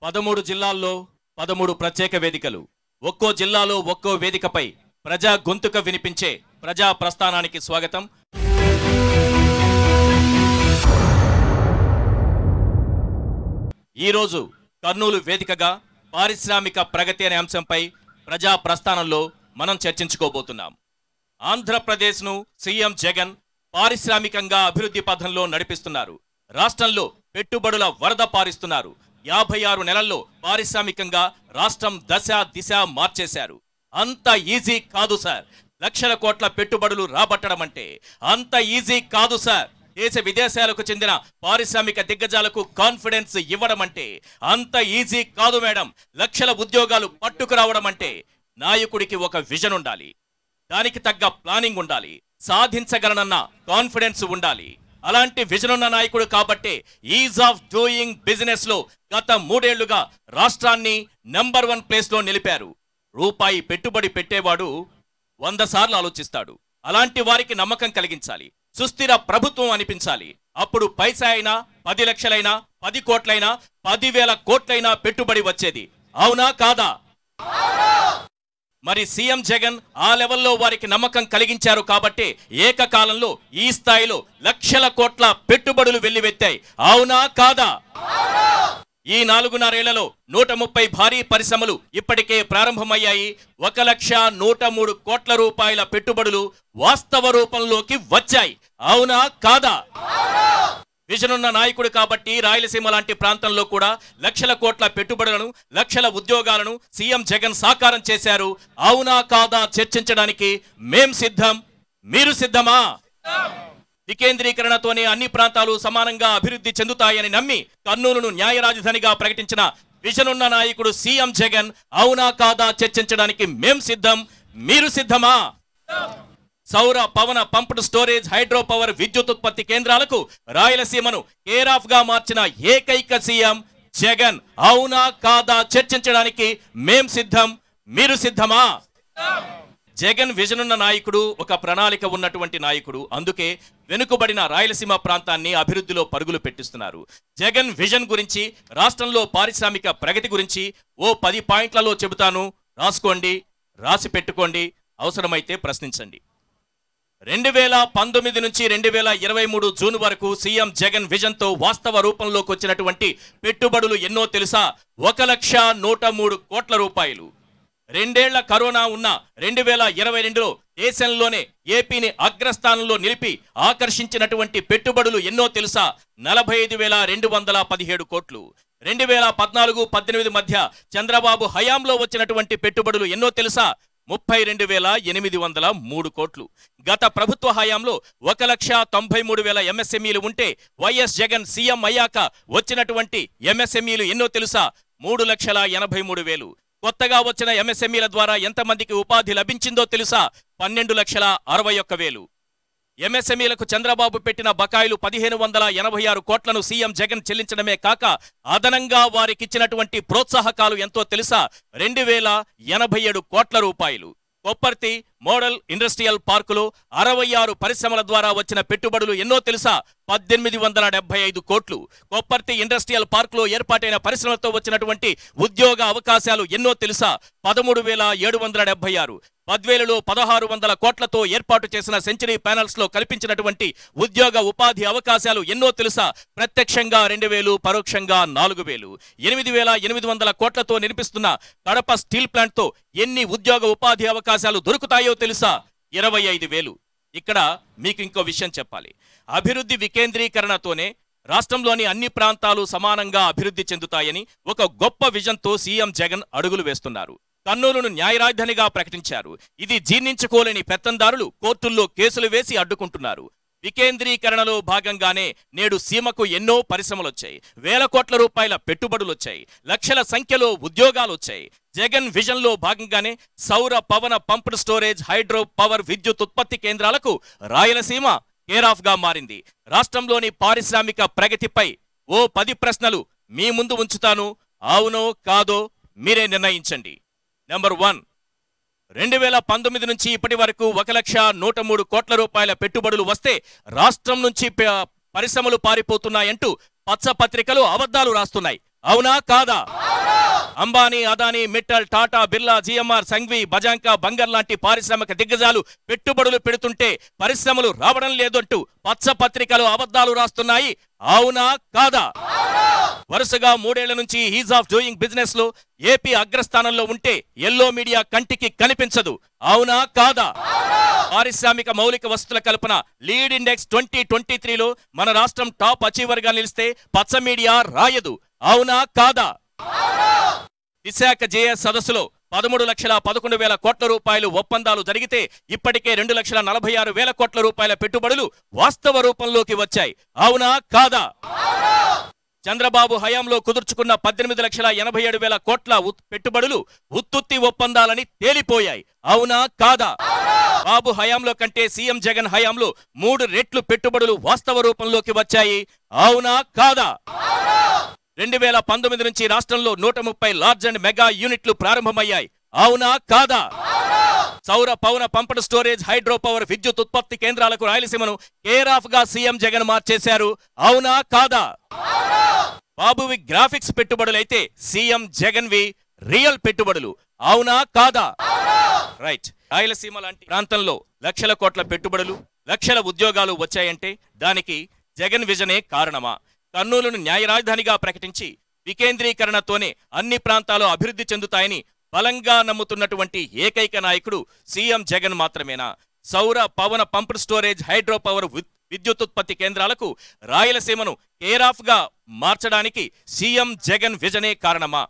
13 జిల్లాల్లో 13 ప్రత్యేక వేదికలు. ఒక్కో జిల్లాలో ఒక్కో వేదికపై ప్రజా గొంతుక వినిపించే ప్రజా ప్రస్థానానికి స్వాగతం. ఈరోజు కర్నూలు వేదికగా పారిశ్రామిక ప్రగతి అనే అంశంపై ప్రజా ప్రస్థానంలో మనం చర్చించుకోబోతున్నాం. ఆంధ్రప్రదేశ్ను సీఎం జగన్ పారిశ్రామికంగా అభివృద్ధి పథంలో నడిపిస్తున్నారు. రాష్ట్రంలో పెట్టుబడుల వరద పారిస్తున్నారు. 56 నెలల్లో పారిశ్రామికంగా రాష్ట్రం దశ దిశ మార్చేశారు. అంత ఈజీ కాదు సార్. లక్షల కోట్ల పెట్టుబడులు రాబట్టడం అంటే అంత ఈజీ కాదు సార్. దేశ విదేశాలకు చెందిన పారిశ్రామిక దిగ్గజాలకు కాన్ఫిడెన్స్ ఇవ్వడం అంటే అంత ఈజీ కాదు మేడం. లక్షల ఉద్యోగాలు పట్టుకురావడం అంటే నాయకుడికి ఒక విజన్ ఉండాలి, దానికి తగ్గ ప్లానింగ్ ఉండాలి, సాధించగలనన్న కాన్ఫిడెన్స్ ఉండాలి. అలాంటి విజన్ ఉన్న నాయకుడు కాబట్టే ఈజ్ ఆఫ్ డూయింగ్ బిజినెస్ లో గత 3 ఏళ్లుగా రాష్ట్రాన్ని నెంబర్ 1 ప్లేస్ లో నిలిపారు. రూపాయి పెట్టుబడి పెట్టేవాడు 100 సార్లు ఆలోచిస్తాడు. అలాంటి వారికి నమ్మకం కలిగించాలి, సుస్థిర ప్రభుత్వం అనిపించాలి. అప్పుడు పైసా అయినా 10 లక్షలైనా 10 కోట్లైనా 10,000 కోట్లైనా పెట్టుబడి వచ్చేది. అవునా కాదా? మరి సీఎం జగన్ ఆ లెవెల్లో వారికి నమ్మకం కలిగించారు కాబట్టే ఏకకాలంలో ఈ స్థాయిలో లక్షల కోట్ల పెట్టుబడులు వెల్లివెత్తాయి. అవునా కాదా? ఈ 4.5 ఏళ్లలో 130 భారీ పరిశ్రమలు ఇప్పటికే ప్రారంభమయ్యాయి. 1,103 కోట్ల రూపాయల పెట్టుబడులు వాస్తవ రూపంలోకి వచ్చాయి. అవునా కాదా? విజన్ ఉన్న నాయకుడు కాబట్టి రాయలసీమ లాంటి ప్రాంతంలో కూడా లక్షల కోట్ల పెట్టుబడులను, లక్షల ఉద్యోగాలను సీఎం జగన్ సాకారం చేశారు. అవునా కాదా చర్చించడానికి మేం సిద్ధం, మీరు సిద్ధమా? వికేంద్రీకరణతోనే అన్ని ప్రాంతాలు సమానంగా అభివృద్ధి చెందుతాయని నమ్మి కర్నూలును న్యాయ రాజధానిగా ప్రకటించిన విజన్ ఉన్న నాయకుడు సీఎం జగన్ అవునా కాదా చర్చించడానికి మేం సిద్ధం, మీరు సిద్ధమా? సౌర పవన పంప్డ్ స్టోరేజ్ హైడ్రో పవర్ విద్యుత్ ఉత్పత్తి కేంద్రాలకు రాయలసీమను కేర్ ఆఫ్ గా మార్చిన ఏకైక సీఎం జగన్ అవునా కాదా చర్చించడానికి మేం సిద్ధం, మీరు సిద్ధమా? జగన్ విజన్ ఉన్న నాయకుడు, ఒక ప్రణాళిక ఉన్నటువంటి నాయకుడు. అందుకే వెనుకబడిన రాయలసీమ ప్రాంతాన్ని అభివృద్ధిలో పరుగులు పెట్టిస్తున్నారు. జగన్ విజన్ గురించి, రాష్ట్రంలో పారిశ్రామిక ప్రగతి గురించి ఓ 10 పాయింట్లలో చెబుతాను. రాసుకోండి, రాసి పెట్టుకోండి, అవసరమైతే ప్రశ్నించండి. 2019 నుంచి 2023 జూన్ వరకు సీఎం జగన్ విజన్ తో వాస్తవ రూపంలోకి వచ్చినటువంటి పెట్టుబడులు ఎన్నో తెలుసా? 1,103 కోట్ల రూపాయలు. 2 ఏళ్ల కరోనా ఉన్న 2022లో దేశంలోనే ఏపీని అగ్రస్థానంలో నిలిపి ఆకర్షించినటువంటి పెట్టుబడులు ఎన్నో తెలుసా? 45,217 కోట్లు. 2014-18 మధ్య చంద్రబాబు హయాంలో వచ్చినటువంటి పెట్టుబడులు ఎన్నో తెలుసా? 32,803 కోట్లు. గత ప్రభుత్వ హయాంలో 1,93,000 ఎంఎస్ఎంఈలు ఉంటే వైఎస్ జగన్ సీఎం అయ్యాక వచ్చినటువంటి ఎంఎస్ఎంఈలు ఎన్నో తెలుసా? 3,83,000. కొత్తగా వచ్చిన ఎంఎస్ఎంఈల ద్వారా ఎంతమందికి ఉపాధి లభించిందో తెలుసా? 12,61,000. ఎంఎస్ఎంఈలకు చంద్రబాబు పెట్టిన బకాయిలు 1,586 కోట్లను సీఎం జగన్ చెల్లించడమే కాక అదనంగా వారికిచ్చినటువంటి ప్రోత్సాహకాలు ఎంతో తెలుసా? 2,087 కోట్ల రూపాయలు. కొప్పర్తి మోడల్ ఇండస్ట్రియల్ పార్కులో 66 పరిశ్రమల ద్వారా వచ్చిన పెట్టుబడులు ఎన్నో తెలుసా? 1,875 కోట్లు. కొప్పర్తి ఇండస్ట్రియల్ పార్కులో ఏర్పాటైన పరిశ్రమలతో వచ్చినటువంటి ఉద్యోగ అవకాశాలు ఎన్నో తెలుసా? 13,776. బద్వేలులో 1,600 కోట్లతో ఏర్పాటు చేసిన సెంచరీ ప్యానల్స్ లో కల్పించినటువంటి ఉద్యోగ ఉపాధి అవకాశాలు ఎన్నో తెలుసా? ప్రత్యక్షంగా 2,000, పరోక్షంగా 4,000. 8,800 కోట్లతో నిర్మిస్తున్న కడప స్టీల్ ప్లాంట్ తో ఎన్ని ఉద్యోగ ఉపాధి అవకాశాలు దొరుకుతాయో తెలుసా? 25,000. ఇక్కడ మీకు ఇంకో విషయం చెప్పాలి. అభివృద్ధి వికేంద్రీకరణతోనే రాష్ట్రంలోని అన్ని ప్రాంతాలు సమానంగా అభివృద్ధి చెందుతాయని ఒక గొప్ప విజన్తో సీఎం జగన్ అడుగులు వేస్తున్నారు. కర్నూలును న్యాయ రాజధానిగా ప్రకటించారు. ఇది జీర్ణించుకోలేని పెత్తందారులు కోర్టుల్లో కేసులు వేసి అడ్డుకుంటున్నారు. వికేంద్రీకరణలో భాగంగానే నేడు సీమకు ఎన్నో పరిశ్రమలొచ్చాయి, 1,000 కోట్ల రూపాయల పెట్టుబడులొచ్చాయి, లక్షల సంఖ్యలో ఉద్యోగాలొచ్చాయి. జగన్ విజన్ లో భాగంగానే సౌర పవన పంప్డ్ స్టోరేజ్ హైడ్రో పవర్ విద్యుత్ ఉత్పత్తి కేంద్రాలకు రాయలసీమ కేర్ ఆఫ్ గా మారింది. రాష్ట్రంలోని పారిశ్రామిక ప్రగతిపై ఓ 10 ప్రశ్నలు మీ ముందు ఉంచుతాను. అవునో కాదో మీరే నిర్ణయించండి. నెంబర్ 1, 2019 నుంచి ఇప్పటి వరకు 1,103 కోట్ల రూపాయల పెట్టుబడులు వస్తే రాష్ట్రం నుంచి పరిశ్రమలు పారిపోతున్నాయంటూ పచ్చ పత్రికలు అబద్ధాలు రాస్తున్నాయి. అవునా కాదా? అంబానీ, అదానీ, మిట్టల్, టాటా, బిర్లా, జిఎంఆర్, సంఘ్వి, బజాంకా, బంగర్ లాంటి పారిశ్రామిక దిగ్గజాలు పెట్టుబడులు పెడుతుంటే పరిశ్రమలు రావడం లేదంటూ పచ్చ పత్రికలు అబద్ధాలు రాస్తున్నాయి. అవునా కాదా? వరుసగా 3 ఏళ్ల నుంచి ఈజ్ ఆఫ్ డూయింగ్ బిజినెస్ లో ఏపీ అగ్రస్థానంలో ఉంటే ఎల్లో మీడియా కంటికి కనిపించదు. అవునా కాదా? పారిశ్రామిక మౌలిక వస్తుల కల్పన లీడ్ ఇండెక్స్ 2023లో మన రాష్ట్రం టాప్ అచీవర్ గా నిలిస్తే పచ్చ మీడియా రాయదు. అవునా కాదా? విశాఖ జేఎస్ సదస్సులో 13,11,000 కోట్ల రూపాయలు ఒప్పందాలు జరిగితే ఇప్పటికే 2,46,000 కోట్ల రూపాయల పెట్టుబడులు వాస్తవ రూపంలోకి వచ్చాయి. అవునా కాదా? చంద్రబాబు హయాంలో కుదుర్చుకున్న 18,87,000 కోట్ల పెట్టుబడులు ఉత్తుత్తి ఒప్పందాలని తేలిపోయాయి. అవునా కాదా? బాబు హయాంలో కంటే సీఎం జగన్ హయాంలో 3 రెట్లు పెట్టుబడులు వాస్తవ రూపంలోకి వచ్చాయి. అవునా కాదా? 2019 నుంచి రాష్ట్రంలో 130 లార్జ్ అండ్ మెగా యూనిట్లు ప్రారంభమయ్యాయి. అవునా కాదా? సౌర పవన పంప్డ్ స్టోరేజ్ హైడ్రో పవర్ విద్యుత్ ఉత్పత్తి కేంద్రాలకు రాయలసీమను కేర్ ఆఫ్ గా సీఎం జగన్ మార్చేశారు. అవునా కాదా? బాబువి గ్రాఫిక్స్ పెట్టుబడులైతే సీఎం జగన్ వి రియల్ పెట్టుబడులు. అవునా కాదా? రైట్. రాయలసీమ లాంటి ప్రాంతంలో లక్షల కోట్ల పెట్టుబడులు, లక్షల ఉద్యోగాలు వచ్చాయంటే దానికి జగన్ విజనే కారణమా? కర్నూలును న్యాయ రాజధానిగా ప్రకటించి వికేంద్రీకరణతోనే అన్ని ప్రాంతాలు అభివృద్ధి చెందుతాయని బలంగా నమ్ముతున్నటువంటి ఏకైక నాయకుడు సీఎం జగన్ మాత్రమేనా? సౌర పవన పంప్డ్ స్టోరేజ్ హైడ్రో పవర్ విద్యుతుత్పత్తి కేంద్రాలకు రాయలసీమను కేర్ ఆఫ్ గా మార్చడానికి సీఎం జగన్ విజనే కారణమా?